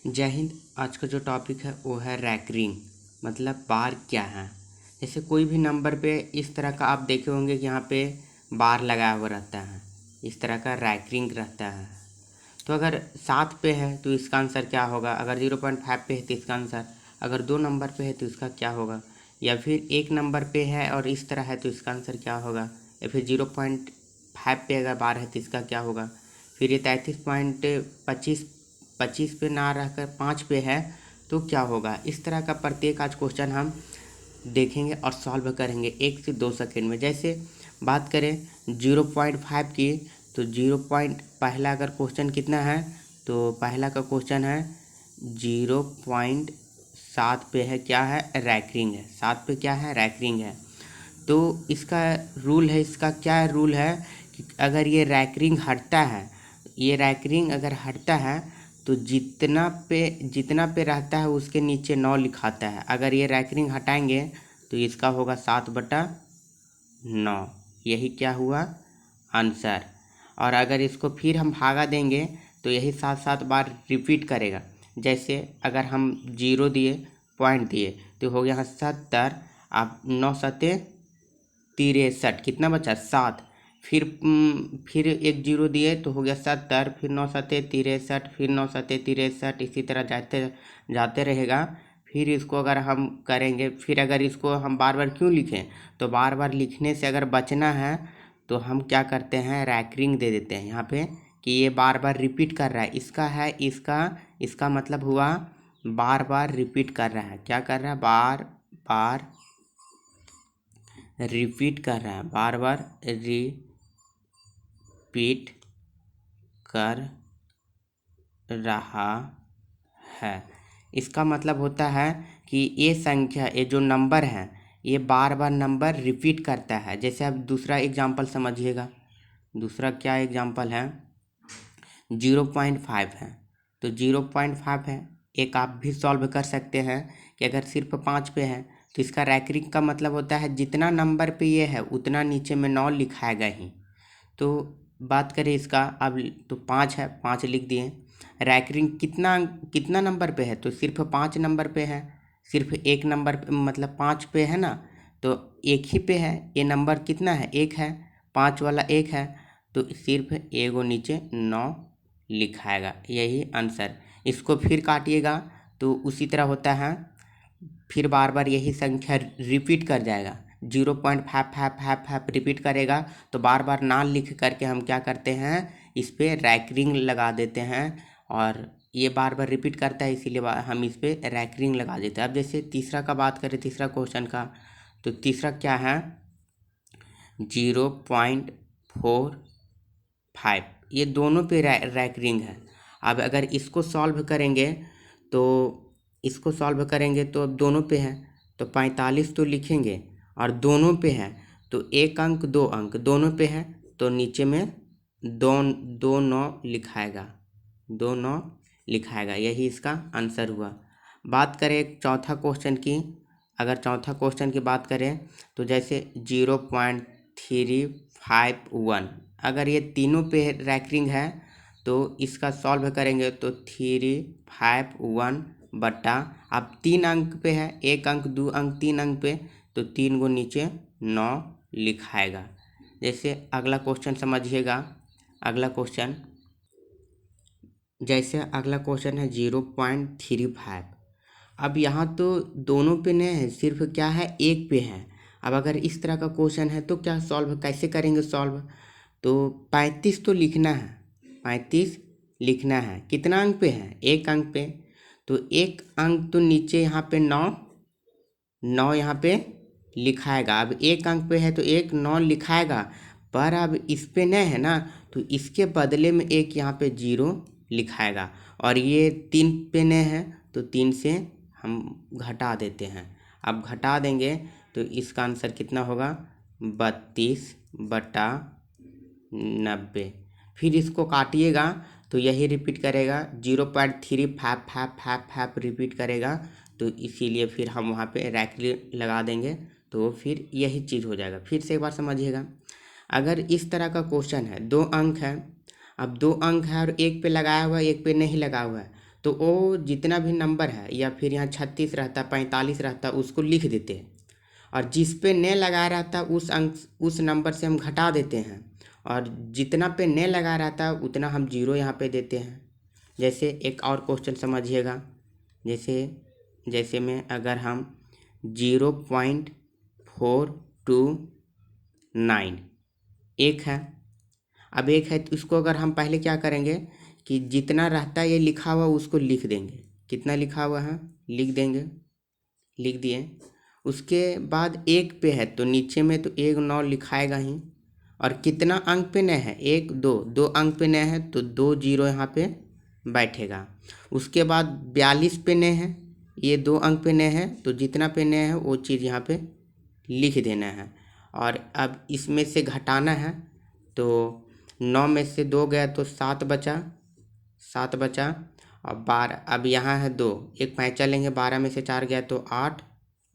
जय हिंद। आज का जो टॉपिक है वो है रैकरिंग, मतलब बार क्या है। जैसे कोई भी नंबर पे इस तरह का आप देखे होंगे कि यहाँ पे बार लगाया हुआ रहता है, इस तरह का रैकरिंग रहता है। तो अगर 7 पे है तो इसका आंसर क्या होगा, अगर 0.5 पे है तो इसका आंसर, अगर 2 नंबर पे है तो इसका क्या होगा, या फिर 1 नंबर पे है और इस तरह है तो इसका आंसर क्या होगा, या फिर 0.5 पे अगर बार है तो इसका क्या होगा। फिर ये 33.25 पे ना रहकर 5 पे है तो क्या होगा। इस तरह का प्रत्येक आज क्वेश्चन हम देखेंगे और सॉल्व करेंगे 1 से 2 सेकंड में। जैसे बात करें 0.5 की, तो पहला अगर क्वेश्चन कितना है, तो पहला का क्वेश्चन है 0.7 पे है, क्या है, रैकरिंग है। 7 पे क्या है, रैकरिंग है। तो इसका रूल है, इसका क्या रूल है कि अगर ये रैकरिंग हटता है, ये रैकरिंग अगर हटता है तो जितना पे रहता है उसके नीचे 9 लिखाता है। अगर ये रैकरिंग हटाएंगे तो इसका होगा 7/9। यही क्या हुआ, आंसर। और अगर इसको फिर हम भागा देंगे तो यही 7 बार रिपीट करेगा। जैसे अगर हम 0 दिए, पॉइंट दिए, तो हो गया 70। आप 9 सते 63, कितना बचा, 7। फिर एक 0 दिए तो हो गया 70, फिर 9 सते 63, फिर 9 सते 63, इसी तरह जाते जाते रहेगा। फिर इसको अगर हम करेंगे, फिर अगर इसको हम बार बार क्यों लिखें, तो बार बार लिखने से अगर बचना है तो हम क्या करते हैं, रैकरिंग दे देते हैं यहाँ पे कि ये बार बार रिपीट कर रहा है। इसका मतलब हुआ बार बार रिपीट कर रहा है। क्या कर रहा है, बार बार रिपीट कर रहा है, बार बार रिपीट कर रहा है। इसका मतलब होता है कि ये संख्या, ये जो नंबर है, ये बार बार नंबर रिपीट करता है। जैसे अब दूसरा एग्जांपल समझिएगा। दूसरा क्या एग्जांपल है, 0.5 है, तो 0.5 है। एक आप भी सॉल्व कर सकते हैं कि अगर सिर्फ 5 पे है तो इसका रैकरिंग का मतलब होता है जितना नंबर पे ये है उतना नीचे में 9 लिखाएगा ही। तो बात करें इसका, अब तो 5 है, 5 लिख दिए। रैकरिंग कितना कितना नंबर पे है, तो सिर्फ 5 नंबर पे है। सिर्फ एक नंबर मतलब 5 पे है ना, तो एक ही पे है। ये नंबर कितना है, 1 है, 5 वाला 1 है, तो सिर्फ एगो नीचे 9 लिखाएगा, यही आंसर। इसको फिर काटिएगा तो उसी तरह होता है, फिर बार बार यही संख्या रिपीट कर जाएगा। 0.555 रिपीट करेगा तो बार बार ना लिख करके हम क्या करते हैं, इस पर रैकरिंग लगा देते हैं। और ये बार बार रिपीट करता है, इसीलिए हम इस पर रैकरिंग लगा देते हैं। अब जैसे तीसरा का बात करें, तीसरा क्वेश्चन का, तो तीसरा क्या है, 0.45, ये दोनों पे रैकरिंग है। अब अगर इसको सॉल्व करेंगे तो दोनों पे है तो 45 तो लिखेंगे, और दोनों पे है तो 1 अंक 2 अंक दोनों पे है तो नीचे में 2 9 लिखाएगा, 2 9 लिखाएगा, यही इसका आंसर हुआ। बात करें एक चौथा क्वेश्चन की, अगर चौथा क्वेश्चन की बात करें तो जैसे 0.351, अगर ये तीनों पे रैकरिंग है तो इसका सॉल्व करेंगे तो 351 अब 3 अंक पे है, 1 अंक 2 अंक 3 अंक पे, तो 3 गो नीचे 9 लिखाएगा। जैसे अगला क्वेश्चन समझिएगा। अगला क्वेश्चन, जैसे अगला क्वेश्चन है 0.35। अब यहाँ तो दोनों पे नहीं है, सिर्फ क्या है, एक पे है। अब अगर इस तरह का क्वेश्चन है तो क्या सॉल्व कैसे करेंगे सॉल्व, तो 35 तो लिखना है, 35 लिखना है। कितना अंक पे है, 1 अंक पे, तो 1 अंक तो नीचे यहाँ पे 9 यहाँ पे लिखाएगा। अब 1 अंक पे है तो 9 लिखाएगा, पर अब इस पे नहीं है ना, तो इसके बदले में एक यहाँ पे 0 लिखाएगा। और ये 3 पे नहीं है तो 3 से हम घटा देते हैं। अब घटा देंगे तो इसका आंसर कितना होगा, 32/90। फिर इसको काटिएगा तो यही रिपीट करेगा, 0.3555 रिपीट करेगा, तो इसीलिए फिर हम वहाँ पे रैकरिंग लगा देंगे तो फिर यही चीज़ हो जाएगा। फिर से एक बार समझिएगा। अगर इस तरह का क्वेश्चन है, 2 अंक है, अब 2 अंक है और एक पे लगाया हुआ है, एक पे नहीं लगा हुआ है, तो वो जितना भी नंबर है या फिर यहाँ 36 रहता, 45 रहता, उसको लिख देते हैं, और जिस पे ने लगा रहता उस अंक उस नंबर से हम घटा देते हैं, और जितना पे ने लगा रहता है उतना हम जीरो यहाँ पे देते हैं। जैसे एक और क्वेश्चन समझिएगा, जैसे जैसे में अगर हम 0.429 एक है, अब एक है तो इसको अगर हम पहले क्या करेंगे कि जितना रहता है ये लिखा हुआ उसको लिख देंगे, कितना लिखा हुआ है लिख देंगे, लिख दिए। उसके बाद एक पे है तो नीचे में तो 1 9 लिखाएगा ही, और कितना अंक पे न है 1 2 2 अंक पे न है तो 2 जीरो यहाँ पे बैठेगा। उसके बाद 42 पे न है, ये 2 अंक पे न है तो जितना पे न है वो चीज़ यहाँ पे लिख देना है। और अब इसमें से घटाना है तो 9 में से 2 गया तो 7 बचा, 7 बचा। और 12, अब यहाँ है 2, एक पैंचा लेंगे, 12 में से 4 गया तो 8,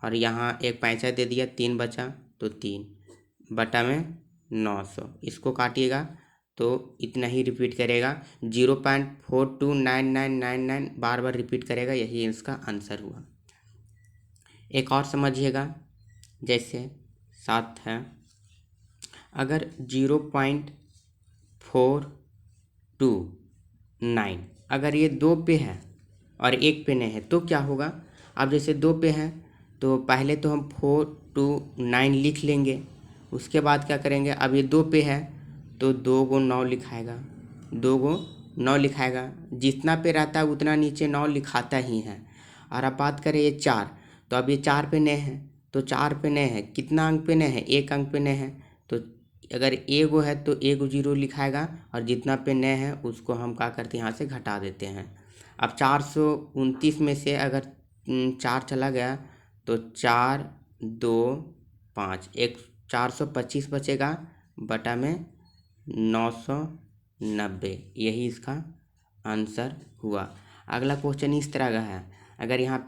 और यहाँ एक पैंचा दे दिया, 3 बचा तो 3 बटा में 900। इसको काटिएगा तो इतना ही रिपीट करेगा, 0.429999 बार बार रिपीट करेगा, यही इसका आंसर हुआ। एक और समझिएगा, जैसे 7 है, अगर 0.429 अगर ये 2 पे है और 1 पे नहीं है तो क्या होगा। अब जैसे 2 पे है तो पहले तो हम 429 लिख लेंगे, उसके बाद क्या करेंगे, अब ये 2 पे है तो 2 को 9 लिखाएगा, 2 को 9 लिखाएगा, जितना पे रहता है उतना नीचे 9 लिखाता ही है। और अब बात करें ये 4, तो अब ये 4 पे नहीं है तो 4 पे नहीं है, कितना अंक पे नहीं है 1 अंक पे नहीं है, तो अगर एगो है तो एगो जीरो लिखाएगा, और जितना पे न है उसको हम क्या करते हैं यहाँ से घटा देते हैं। अब 429 में से अगर 4 चला गया तो 4 2 5, एक 425 बचेगा बटा में 990, यही इसका आंसर हुआ। अगला क्वेश्चन इस तरह का है, अगर यहाँ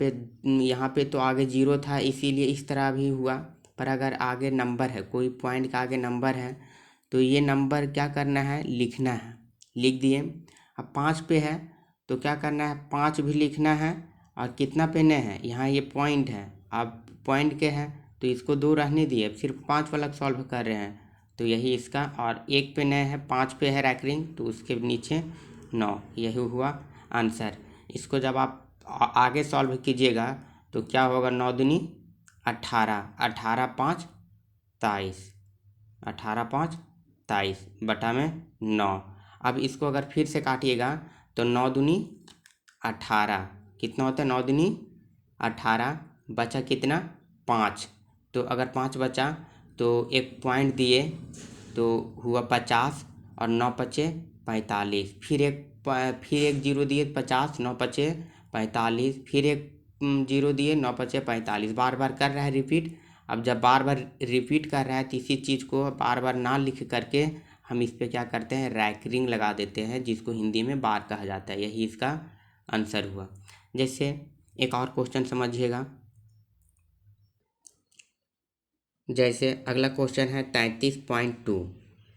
पे तो आगे जीरो था इसीलिए इस तरह भी हुआ, पर अगर आगे नंबर है, कोई पॉइंट का आगे नंबर है तो ये नंबर क्या करना है लिखना है, लिख दिए। अब 5 पे है तो क्या करना है 5 भी लिखना है, और कितना पे न है यहाँ ये पॉइंट है, अब पॉइंट के है तो इसको 2 रहने दिए, सिर्फ 5 वाला सॉल्व कर रहे हैं तो यही इसका। और 1 पे न है 5 पे है रैकरिंग तो उसके नीचे 9, यही हुआ आंसर। इसको जब आप आगे सॉल्व कीजिएगा तो क्या होगा, 9 दूनी 18, 18 5 23, 18 5 23 बटा में 9। अब इसको अगर फिर से काटिएगा तो 9 दूनी 18, कितना होता है 9 दूनी 18, बचा कितना 5, तो अगर 5 बचा तो एक पॉइंट दिए तो हुआ 50, और 9 पचे 45, फिर एक जीरो दिए 50, 9 पचे 45, फिर एक जीरो दिए 9 पचे 45, बार बार कर रहा है रिपीट। अब जब बार बार रिपीट कर रहा है तो इसी चीज़ को बार बार ना लिख करके हम इस पे क्या करते हैं रैकरिंग लगा देते हैं, जिसको हिंदी में बार कहा जाता है, यही इसका आंसर हुआ। जैसे एक और क्वेश्चन समझिएगा, जैसे अगला क्वेश्चन है 33.2,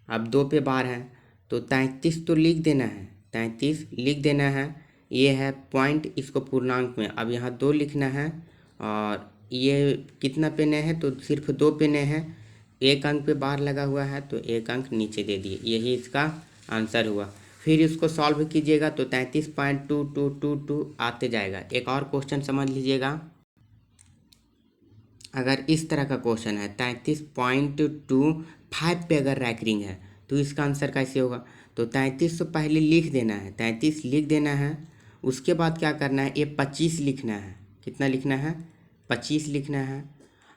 अब 2 पे बार है तो 33 तो लिख देना है, 33 लिख देना है, ये है पॉइंट, इसको पूर्णांक में अब यहाँ 2 लिखना है, और ये कितना पे न है तो सिर्फ 2 पे न है, 1 अंक पे बार लगा हुआ है तो 1 अंक नीचे दे दिए, यही इसका आंसर हुआ। फिर इसको सॉल्व कीजिएगा तो 33.2222 आते जाएगा। एक और क्वेश्चन समझ लीजिएगा, अगर इस तरह का क्वेश्चन है 33.25 पे अगर रैकरिंग है तो इसका आंसर कैसे होगा, तो 33 तो पहले लिख देना है, 33 लिख देना है, उसके बाद क्या करना है ये 25 लिखना है, कितना लिखना है 25 लिखना है।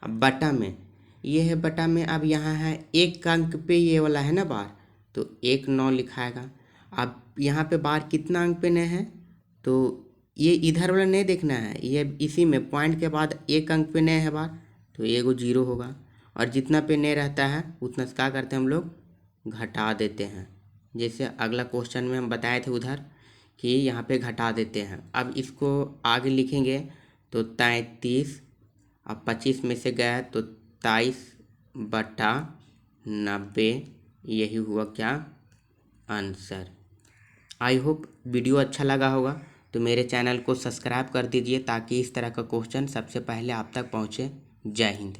अब बटा में ये है, बटा में अब यहाँ है 1 अंक पे ये वाला है ना बार, तो 1 9 लिखाएगा। अब यहाँ पे बार कितना अंक पे न है तो ये इधर वाला नहीं देखना है, ये इसी में पॉइंट के बाद 1 अंक पे न है बार तो एगो जीरो होगा, और जितना पे नहीं रहता है उतना क्या करते हैं हम लोग घटा देते हैं। जैसे अगला क्वेश्चन में हम बताए थे उधर कि यहाँ पे घटा देते हैं। अब इसको आगे लिखेंगे तो 33, अब 25 में से गया तो 23 बटा 90, यही हुआ क्या आंसर। आई होप वीडियो अच्छा लगा होगा तो मेरे चैनल को सब्सक्राइब कर दीजिए ताकि इस तरह का क्वेश्चन सबसे पहले आप तक पहुँचे। जय हिंद।